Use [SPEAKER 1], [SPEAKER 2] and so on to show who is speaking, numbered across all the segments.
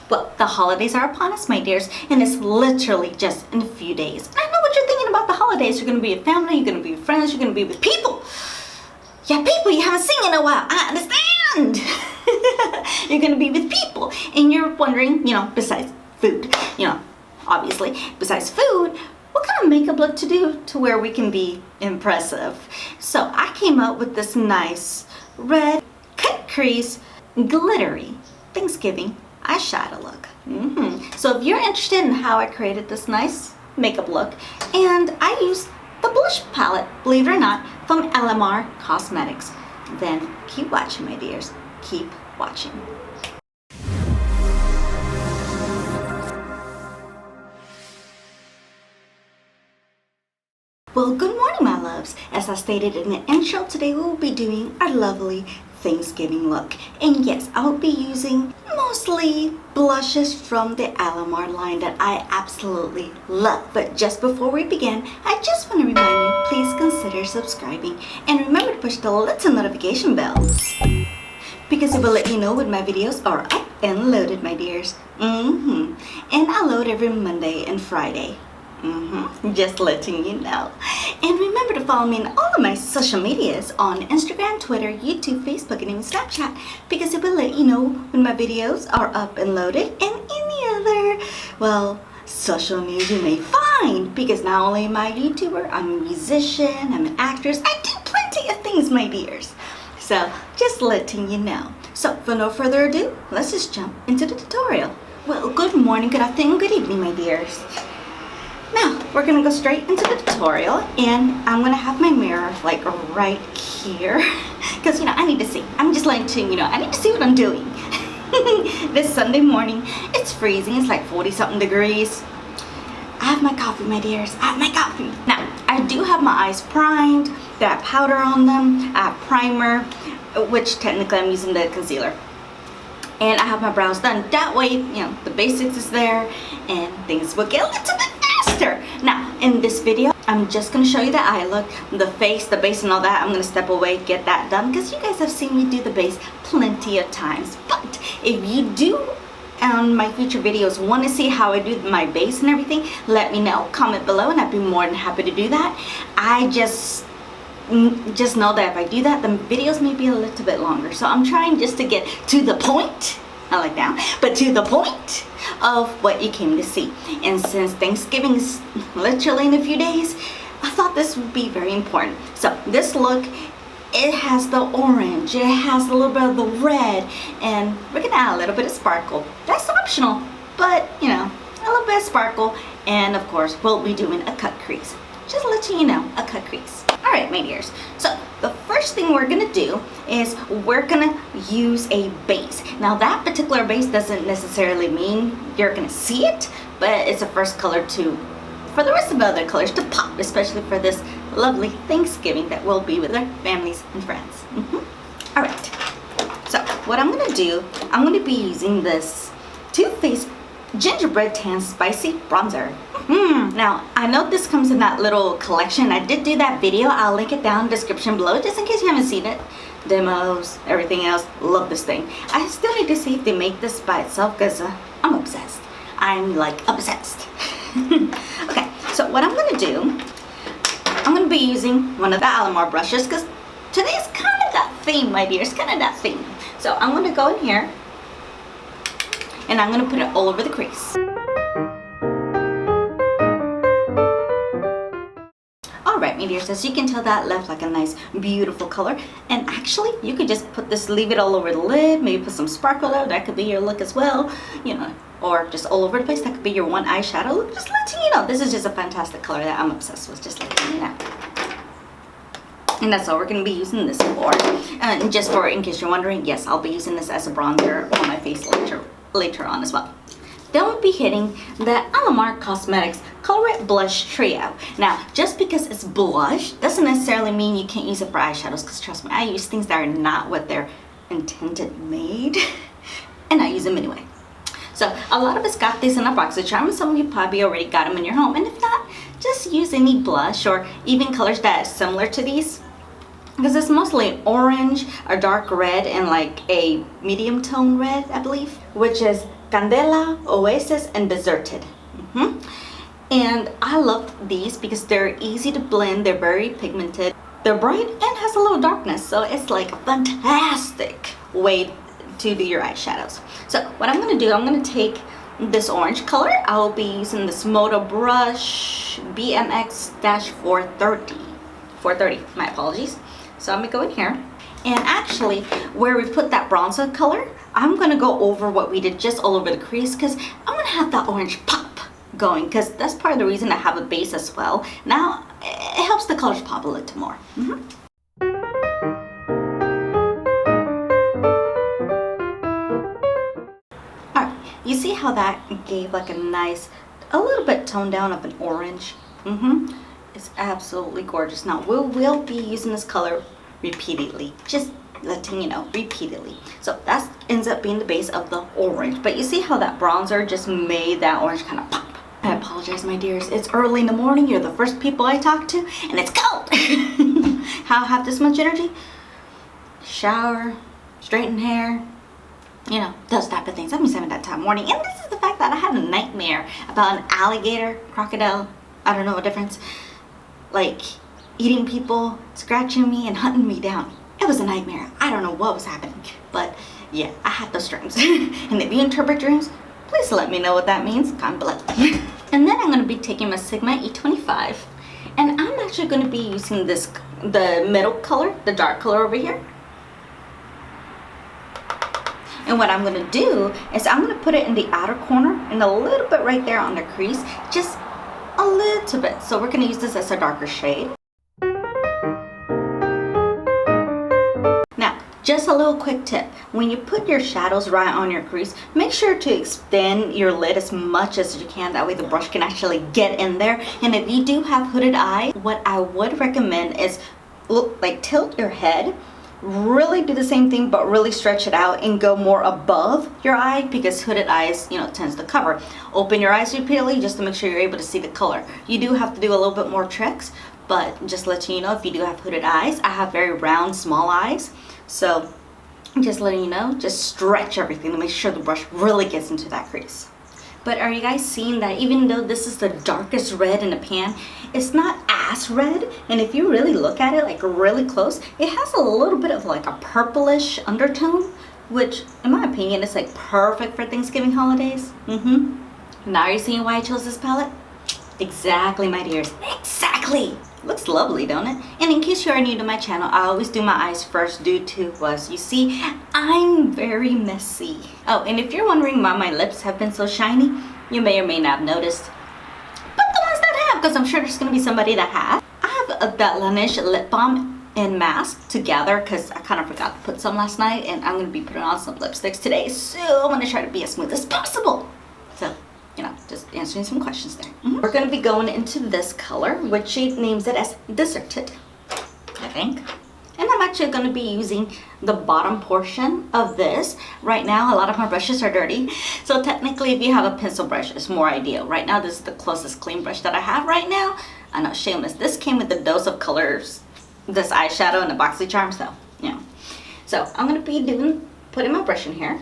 [SPEAKER 1] Well, the holidays are upon us, my dears, and it's literally just in a few days. And I know what you're thinking about the holidays. You're going to be with family, you're going to be with friends, you're going to be with people. Yeah, people you haven't seen in a while. I understand. You're going to be with people, and you're wondering, besides food, obviously, besides food, what kind of makeup look to do to where we can be impressive. So I came up with this nice red cut crease glittery Thanksgiving eyeshadow look. So if you're interested in how I created this nice makeup look, and I used the blush palette, believe it or not, from ALAMAR Cosmetics, then keep watching, my dears. Keep watching. Well, good morning, my loves. As I stated in the intro, today we will be doing our lovely Thanksgiving look. And yes, I will be using mostly blushes from the ALAMAR line that I absolutely love. But just before we begin, I just want to remind you, please consider subscribing. And remember to push the little notification bell, because it will let you know when my videos are up and loaded, my dears. And I load every Monday and Friday. Just letting you know. And remember to follow me on all of my social medias on Instagram, Twitter, YouTube, Facebook, and even Snapchat, because it will let you know when my videos are up and loaded, and any other, well, social news you may find, because not only am I a YouTuber, I'm a musician, I'm an actress, I do plenty of things, my dears. So just letting you know. So for no further ado, let's just jump into the tutorial. Well, good morning, good afternoon, good evening, my dears. Now, we're going to go straight into the tutorial, and I'm going to have my mirror like right here, because I need to see. I'm just letting you know, I need to see what I'm doing. This Sunday morning, it's freezing, it's like 40-something degrees. I have my coffee, my dears, I have my coffee. Now, I do have my eyes primed, they have powder on them, I have primer, which technically I'm using the concealer. And I have my brows done. That way, the basics is there, and things will get a little bit faster. Now, in this video, I'm just going to show you the eye look, the face, the base, and all that. I'm going to step away, get that done, because you guys have seen me do the base plenty of times. But if you do, on my future videos, want to see how I do my base and everything, let me know. Comment below, and I'd be more than happy to do that. I just know that if I do that, the videos may be a little bit longer. So I'm trying just to get to the point, I like that, but to the point of what you came to see. And since Thanksgiving is literally in a few days, I thought this would be very important. So this look, it has the orange, it has a little bit of the red, and we're gonna add a little bit of sparkle. That's optional, but a little bit of sparkle, and of course we'll be doing a cut crease. Just letting you know, a cut crease. Alright, my dears, so the first thing we're going to do is we're going to use a base. Now that particular base doesn't necessarily mean you're going to see it, but it's the first color for the rest of the other colors to pop, especially for this lovely Thanksgiving that we'll be with our families and friends. Alright, so what I'm going to do, I'm going to be using this TooFaced Gingerbread Tan Spicy Bronzer. Now, I know this comes in that little collection. I did do that video. I'll link it down in the description below, just in case you haven't seen it. Demos, everything else. Love this thing. I still need to see if they make this by itself, because I'm obsessed. I'm like obsessed. Okay, so what I'm going to do, I'm going to be using one of the ALAMAR brushes, because today's kind of that theme, my dear. It's kind of that theme. So I'm going to go in here, and I'm going to put it all over the crease. Alright, my dears, as you can tell, that left like a nice, beautiful color. And actually, you could just put this, leave it all over the lid, maybe put some sparkle there. That could be your look as well, or just all over the place. That could be your one eyeshadow look. Just letting you know, this is just a fantastic color that I'm obsessed with, just letting you know. And that's all we're going to be using this for. And just for, in case you're wondering, yes, I'll be using this as a bronzer on my face later on as well. Then we'll be hitting the ALAMAR Cosmetics Color It Blush Trio. Now, just because it's blush doesn't necessarily mean you can't use it for eyeshadows, because trust me, I use things that are not what they're intended made, and I use them anyway. So a lot of us got these in a boxycharm. Some of you probably already got them in your home, and if not, just use any blush or even colors that are similar to these, because it's mostly orange, a dark red, and like a medium tone red, I believe, which is Candela, Oasis, and Deserted. And I love these because they're easy to blend, they're very pigmented, they're bright and has a little darkness, so it's like a fantastic way to do your eyeshadows. So what I'm going to do, I'm going to take this orange color. I'll be using this Moto brush BMX-430. 430, my apologies. So I'm going to go in here. And actually, where we put that bronzer color, I'm going to go over what we did just all over the crease because I want to have that orange pop going because that's part of the reason I have a base as well. Now, it helps the colors pop a little more. Alright, you see how that gave like a nice, a little bit toned down of an orange? It's absolutely gorgeous. Now, we will be using this color repeatedly, just letting you know, repeatedly. So that ends up being the base of the orange, but you see how that bronzer just made that orange kind of pop. I apologize, my dears, it's early in the morning, you're the first people I talk to, and it's cold. How I have this much energy? Shower, straighten hair, you know, those type of things. I've been saving that time morning. And this is the fact that I had a nightmare about an alligator, crocodile, I don't know what difference, like eating people, scratching me, and hunting me down. It was a nightmare. I don't know what was happening, but yeah, I had those dreams. And if you interpret dreams, please let me know what that means. Comment below. And then I'm going to be taking my Sigma E25, and I'm actually going to be using this, the middle color, the dark color over here. And what I'm going to do is I'm going to put it in the outer corner and a little bit right there on the crease, just a little bit. So we're going to use this as a darker shade. Now, just a little quick tip. When you put your shadows right on your crease, make sure to extend your lid as much as you can. That way the brush can actually get in there. And if you do have hooded eyes, what I would recommend is tilt your head, really do the same thing but really stretch it out and go more above your eye, because hooded eyes, you know, tends to cover. Open your eyes repeatedly just to make sure you're able to see the color. You do have to do a little bit more tricks, but just letting you know, if you do have hooded eyes, I have very round, small eyes. So just letting you know, just stretch everything to make sure the brush really gets into that crease. But are you guys seeing that even though this is the darkest red in the pan, it's not as red? And if you really look at it like really close, it has a little bit of like a purplish undertone, which in my opinion is like perfect for Thanksgiving holidays. Now are you seeing why I chose this palette? Exactly, my dears, exactly. Looks lovely, don't it? And in case you are new to my channel, I always do my eyes first due to was, you see, I'm very messy. Oh, and if you're wondering why my lips have been so shiny, you may or may not have noticed. But the ones that have, because I'm sure there's going to be somebody that has. I have that Laneige lip balm and mask together because I kind of forgot to put some last night, and I'm going to be putting on some lipsticks today, so I'm going to try to be as smooth as possible. So, you know, just answering some questions there. We're going to be going into this color, which she names it as Deserted, I think. And I'm actually going to be using the bottom portion of this. Right now, a lot of my brushes are dirty. So technically, if you have a pencil brush, it's more ideal. Right now, this is the closest clean brush that I have right now. I know, shameless. This came with the dose of colors, this eyeshadow and the boxycharm, so, you know. So I'm going to be putting my brush in here.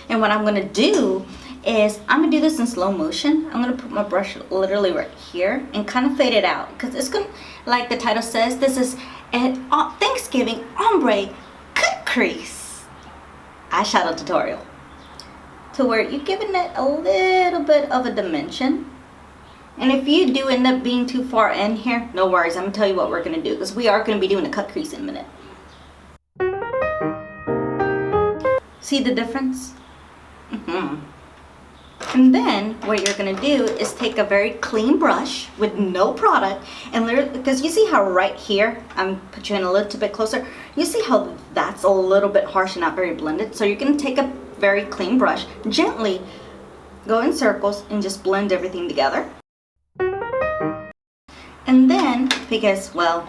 [SPEAKER 1] And what I'm going to do is I'm going to do this in slow motion. I'm going to put my brush literally right here and kind of fade it out. Because it's going to, like the title says, this is a Thanksgiving Ombre Cut Crease eyeshadow tutorial. To where you're giving it a little bit of a dimension. And if you do end up being too far in here, no worries. I'm going to tell you what we're going to do. Because we are going to be doing a cut crease in a minute. See the difference? And then what you're going to do is take a very clean brush with no product and literally, because you see how right here, I'm put you in a little bit closer, you see how that's a little bit harsh and not very blended. So you're going to take a very clean brush, gently go in circles and just blend everything together. And then, because, well,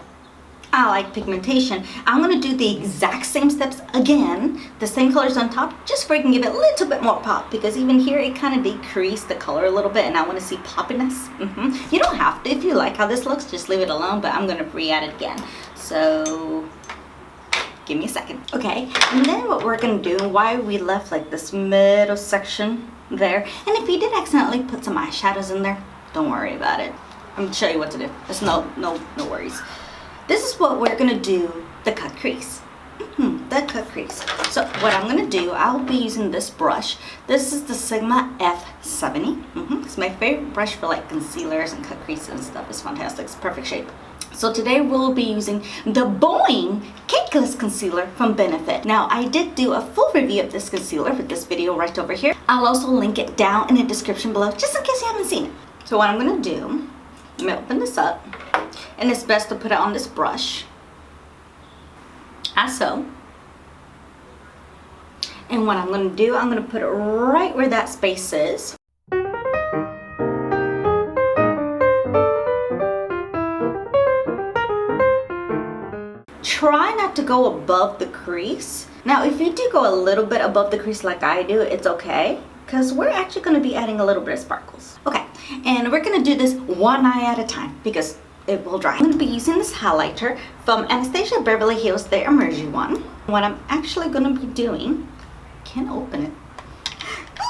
[SPEAKER 1] I like pigmentation, I'm going to do the exact same steps again, the same colors on top, just so I can give it a little bit more pop, because even here it kind of decreased the color a little bit and I want to see poppiness. You don't have to. If you like how this looks, just leave it alone, but I'm going to re-add it again. So Give me a second. Okay, and then what we're gonna do, why we left like this middle section there, and if you did accidentally put some eyeshadows in there, don't worry about it. I'm gonna show you what to do. There's no worries. This is what we're gonna do, the cut crease. The cut crease. So what I'm gonna do, I'll be using this brush. This is the Sigma F70. It's my favorite brush for like concealers and cut creases and stuff. It's fantastic. It's perfect shape. So today we'll be using the Boing Cakeless Concealer from Benefit. Now I did do a full review of this concealer with this video right over here. I'll also link it down in the description below just in case you haven't seen it. So what I'm gonna do, I'm gonna open this up, and it's best to put it on this brush, as so. And what I'm gonna do, I'm gonna put it right where that space is. Try not to go above the crease. Now, if you do go a little bit above the crease like I do, it's okay, because we're actually gonna be adding a little bit of sparkles. Okay, and we're gonna do this one eye at a time because it will dry. I'm gonna be using this highlighter from Anastasia Beverly Hills, the Amerzy one. What I'm actually gonna be doing, can't open it.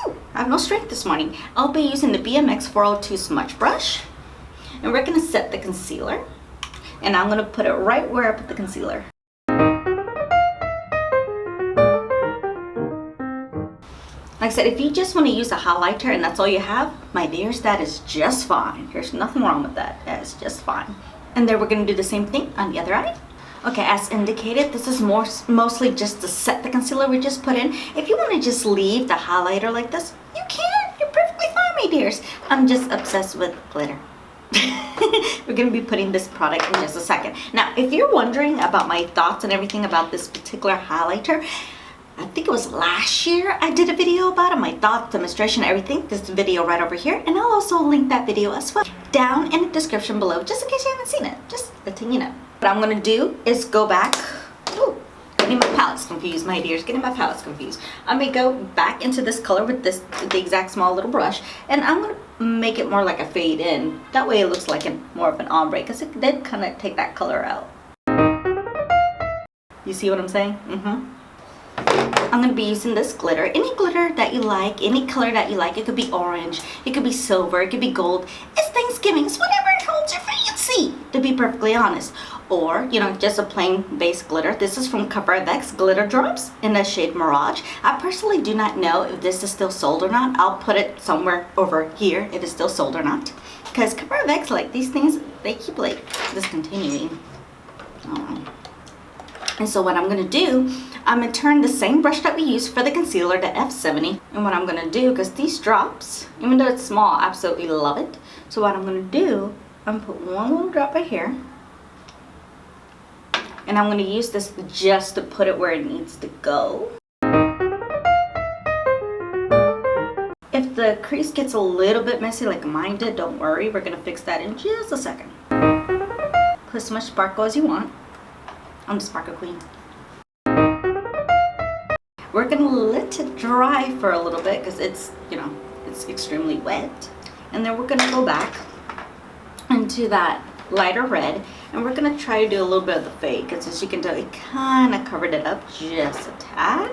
[SPEAKER 1] Ooh, I have no strength this morning. I'll be using the BMX 402 smudge brush, and we're gonna set the concealer, and I'm gonna put it right where I put the concealer. Like I said, if you just want to use a highlighter and that's all you have, my dears, that is just fine. There's nothing wrong with that. That is just fine. And then we're going to do the same thing on the other eye. Okay, as indicated, this is mostly just to set the concealer we just put in. If you want to just leave the highlighter like this, you can. You're perfectly fine, my dears. I'm just obsessed with glitter. We're going to be putting this product in just a second. Now, if you're wondering about my thoughts and everything about this particular highlighter, I think it was last year I did a video about it, my thoughts, demonstration, everything. This video right over here, and I'll also link that video as well down in the description below, just in case you haven't seen it, just letting you know. What I'm gonna do is go back, getting my palettes confused, my dears, getting my palettes confused. I'm gonna go back into this color with the exact small little brush, and I'm gonna make it more like a fade in. That way it looks like more of an ombre, because it did kind of take that color out. You see what I'm saying? I'm going to be using this glitter. Any glitter that you like, any color that you like. It could be orange, it could be silver, it could be gold. It's Thanksgiving. It's whatever holds your fancy, to be perfectly honest. Or, you know, just a plain base glitter. This is from CoverFX Glitter Drops in the shade Mirage. I personally do not know if this is still sold or not. I'll put it somewhere over here if it's still sold or not. Because CoverFX, like these things, they keep like discontinuing. And so what I'm going to do, I'm going to turn the same brush that we used for the concealer, the F70. And what I'm going to do, because these drops, even though it's small, I absolutely love it. So what I'm going to do, I'm going to put one little drop right here. And I'm going to use this just to put it where it needs to go. If the crease gets a little bit messy like mine did, don't worry. We're going to fix that in just a second. Put as much sparkle as you want. I'm the sparkle queen. We're gonna let it dry for a little bit because it's, you know, it's extremely wet. And then we're gonna go back into that lighter red, and we're gonna try to do a little bit of the fade, because as you can tell, it kind of covered it up just a tad.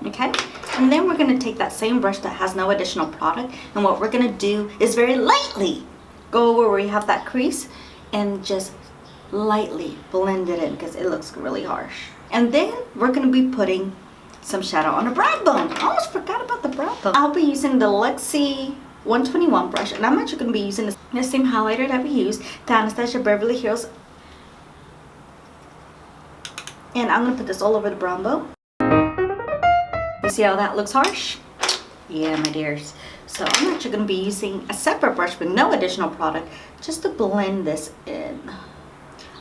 [SPEAKER 1] Okay, and then we're gonna take that same brush that has no additional product, and what we're gonna do is very lightly go where we have that crease and just lightly blend it in because it looks really harsh. And then we're going to be putting some shadow on the brow bone. I almost forgot about the brow bone. I'll be using the Luxie 121 brush, and I'm actually going to be using the same highlighter that we used, the Anastasia Beverly Hills. And I'm going to put this all over the brow bone. You see how that looks harsh? Yeah, my dears. So I'm actually going to be using a separate brush with no additional product just to blend this in.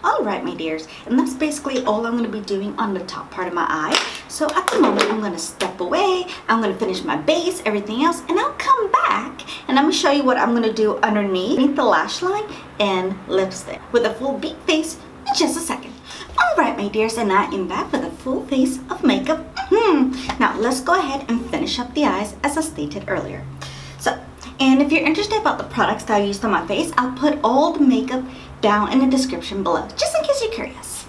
[SPEAKER 1] Alright, my dears, and that's basically all I'm going to be doing on the top part of my eye. So at the moment, I'm going to step away. I'm going to finish my base, everything else, and I'll come back and I'm going to show you what I'm going to do underneath the lash line and lipstick with a full beat face in just a second. Alright, my dears, and I am back with a full face of makeup. Now, let's go ahead and finish up the eyes as I stated earlier. So, and if you're interested about the products that I used on my face, I'll put all the makeup down in the description below, just in case you're curious.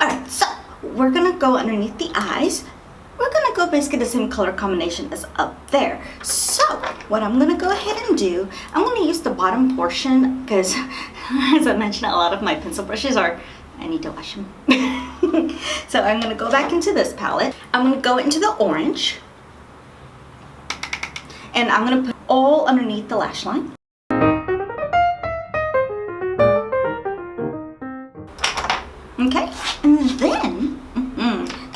[SPEAKER 1] Alright, so we're gonna go underneath the eyes. We're gonna go basically the same color combination as up there. So what I'm gonna go ahead and do, I'm gonna use the bottom portion because as I mentioned, a lot of my pencil brushes I need to wash them. So I'm gonna go back into this palette. I'm gonna go into the orange and I'm gonna put all underneath the lash line. Okay, and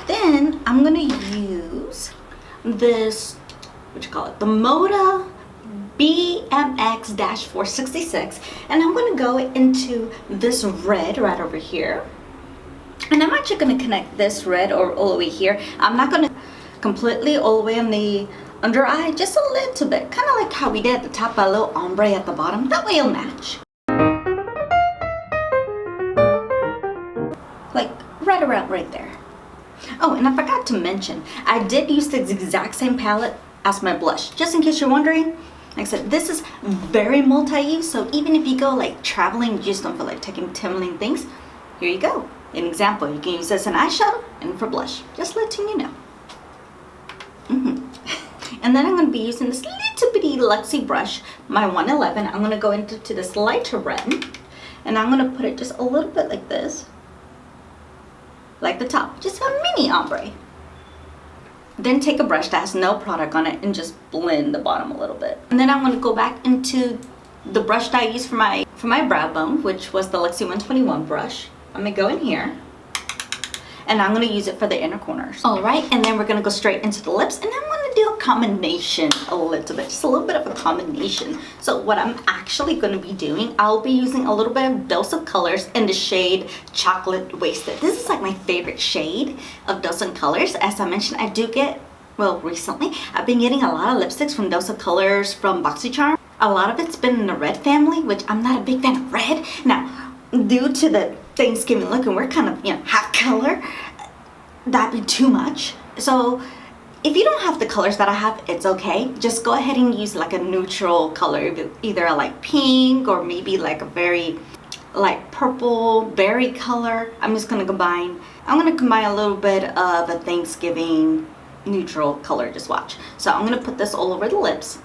[SPEAKER 1] then I'm gonna use this, what you call it, the Moda BMX-466, and I'm gonna go into this red right over here, and I'm actually gonna connect this red all the way here. I'm not gonna completely all the way on the under eye, just a little bit, kind of like how we did at the top, a little ombre at the bottom. That way it'll match. Like right around right there. Oh, and I forgot to mention, I did use the exact same palette as my blush, just in case you're wondering. Like I said, this is very multi-use, so even if you go like traveling, you just don't feel like taking 10 million things, here you go. An example, you can use this in eyeshadow and for blush, just letting you know. And then I'm going to be using this little bitty Luxie brush, my 111. I'm going to go into this lighter red, and I'm going to put it just a little bit like this. Like the top, just a mini ombre. Then take a brush that has no product on it and just blend the bottom a little bit. And then I'm going to go back into the brush that I used for my brow bone, which was the Luxie 121 brush. I'm going to go in here and I'm going to use it for the inner corners. All right, and then we're going to go straight into the lips, and I'm going to do a combination a little bit, just a little bit of a combination. So what I'm actually going to be doing, I'll be using a little bit of Dose of Colors in the shade Chocolate Wasted. This is like my favorite shade of Dose of Colors. As I mentioned, I do get, well, recently I've been getting a lot of lipsticks from Dose of Colors, from BoxyCharm. A lot of it's been in the red family, which I'm not a big fan of red. Now, due to the Thanksgiving look, and we're kind of, half color, that'd be too much. So if you don't have the colors that I have, it's okay. Just go ahead and use like a neutral color, either like pink or maybe like a very like purple berry color. I'm gonna combine a little bit of a Thanksgiving neutral color, just watch. So I'm gonna put this all over the lips.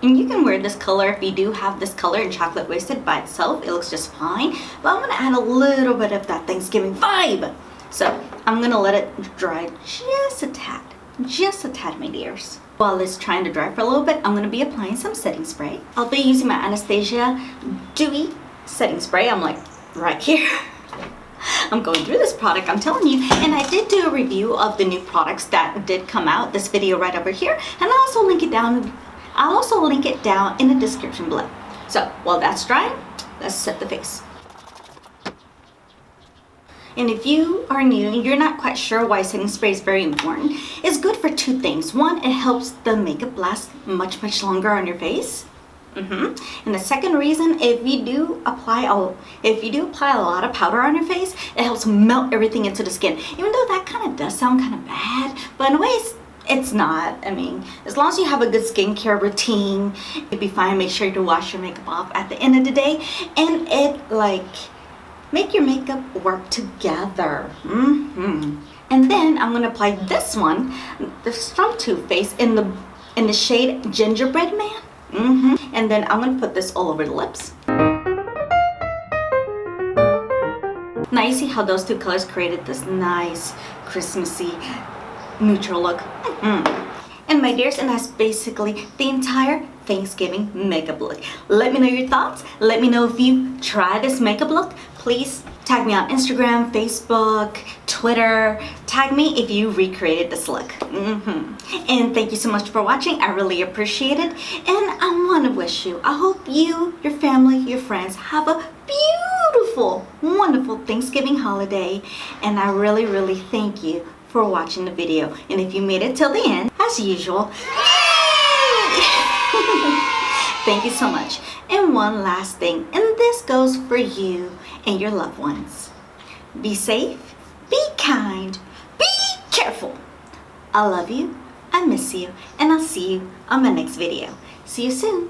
[SPEAKER 1] And you can wear this color if you do have this color in Chocolate Wasted by itself. It looks just fine. But I'm going to add a little bit of that Thanksgiving vibe. So I'm going to let it dry just a tad, my dears. While it's trying to dry for a little bit, I'm going to be applying some setting spray. I'll be using my Anastasia Dewy setting spray. I'm like right here. I'm going through this product, I'm telling you. And I did do a review of the new products that did come out, this video right over here. And I'll also link it down in the description below. So while that's drying, let's set the face. And if you are new and you're not quite sure why setting spray is very important, it's good for two things. One, it helps the makeup last much longer on your face. And the second reason, if you do apply a lot of powder on your face, it helps melt everything into the skin. Even though that kind of does sound kind of bad, but in a way it's not. I mean, as long as you have a good skincare routine, you'll be fine. Make sure to wash your makeup off at the end of the day, and it make your makeup work together. And then I'm gonna apply this one, this from TooFaced in the shade Gingerbread Man. And then I'm gonna put this all over the lips. Now you see how those two colors created this nice Christmassy neutral look. And my dears, and that's basically the entire Thanksgiving makeup look. Let me know your thoughts. Let me know if you try this makeup look. Please tag me on Instagram, Facebook, Twitter. Tag me if you recreated this look. And thank you so much for watching. I really appreciate it. And I want to wish you, I hope you, your family, your friends have a beautiful, wonderful Thanksgiving holiday. And I really thank you for watching the video. And if you made it till the end, as usual, thank you so much. And one last thing, and this goes for you and your loved ones. Be safe, be kind, be careful. I love you, I miss you, and I'll see you on my next video. See you soon.